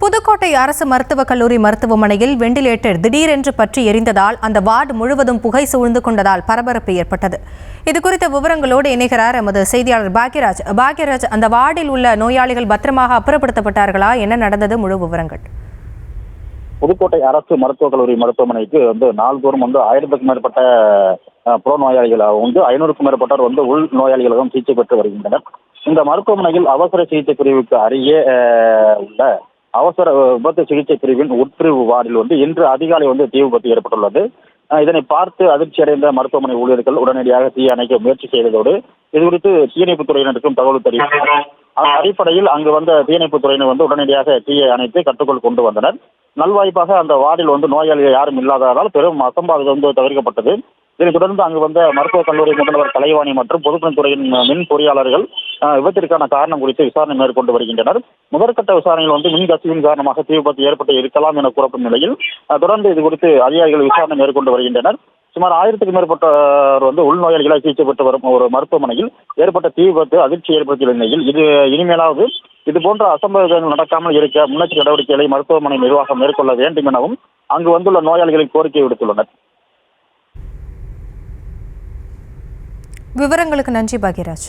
புதுக்கோட்டை அரசு மருத்துவக் கல்லூரி மருத்துவமனையில் வெண்டிலேட்டர் திடீரென்று பற்றி எரிந்ததால் அந்த வார்டு முழுவதும் புகை சூழ்ந்து கொண்டதால் பரபரப்பு ஏற்பட்டது. இதுகுறித்த விவரங்களோடு இணைகிறார் எமது செய்தியாளர் பாக்யராஜ். அந்த வார்டில் உள்ள நோயாளிகள் பத்திரமாக அப்புறப்படுத்தப்பட்டார்களா? என்ன நடந்தது? முழு விவரங்கள். புதுக்கோட்டை அரசு மருத்துவக் கல்லூரி மருத்துவமனைக்கு நாள்தோறும் 1000க்கும் மேற்பட்ட புற நோயாளிகளாகவும் 500க்கும் மேற்பட்டோர் உள் நோயாளிகளும் சிகிச்சை பெற்று வருகின்றனர். இந்த மருத்துவமனையில் அவசர சிகிச்சை பிரிவுக்கு அருகே உள்ள அவசர விபத்து சிகிச்சை பிரிவின் உட்பிரிவு வார்டில் இன்று அதிகாலை தீ விபத்து ஏற்பட்டுள்ளது. இதனை பார்த்து அதிர்ச்சி அடைந்த மருத்துவமனை ஊழியர்கள் உடனடியாக தீ அணைக்க முயற்சி செய்ததோடு இதுகுறித்து தீயணைப்புத் துறையினருக்கும் தகவல் தெரிவித்தனர். அதன் அடிப்படையில் அங்கு வந்த தீயணைப்புத் துறையினர் உடனடியாக தீயை அணைத்து கட்டுக்குள் கொண்டு வந்தனர். நல்வாய்ப்பாக அந்த வார்டில் நோயாளிகள் யாரும் இல்லாததால் பெரும் அசம்பாவிதம் தவிர்க்கப்பட்டது. இதனைத் தொடர்ந்து அங்கு வந்த மருத்துவக் கல்லூரி முதல்வர் கலைவாணி மற்றும் பொதுப்பணித்துறையின் மின் பொறியாளர்கள் விபத்திற்கான காரணம் குறித்து விசாரணை மேற்கொண்டு வருகின்றனர். முதற்கட்ட விசாரணையில் மின் கசிவின் காரணமாக தீ விபத்து ஏற்பட்டு இருக்கலாம் என கூறப்படும் நிலையில் தொடர்ந்து இது குறித்து அதிகாரிகள் விசாரணை மேற்கொண்டு வருகின்றனர். சுமார் 1000க்கும் மேற்பட்டோர் உள்நோயாளிகளாக சிகிச்சை பெற்று வரும் ஒரு மருத்துவமனையில் ஏற்பட்ட தீ விபத்து அதிர்ச்சி ஏற்படுத்திய நிலையில் இது இனிமேலாவது இதுபோன்ற அசம்பாவிதங்கள் நடக்காமல் இருக்க முன்னெச்சரிக்கை நடவடிக்கைகளை மருத்துவமனை நிர்வாகம் மேற்கொள்ள வேண்டும் எனவும் அங்கு வந்துள்ள நோயாளிகளுக்கு கோரிக்கை விடுத்துள்ளனர். விவரங்களுக்கு நன்றி பாக்யராஜ்.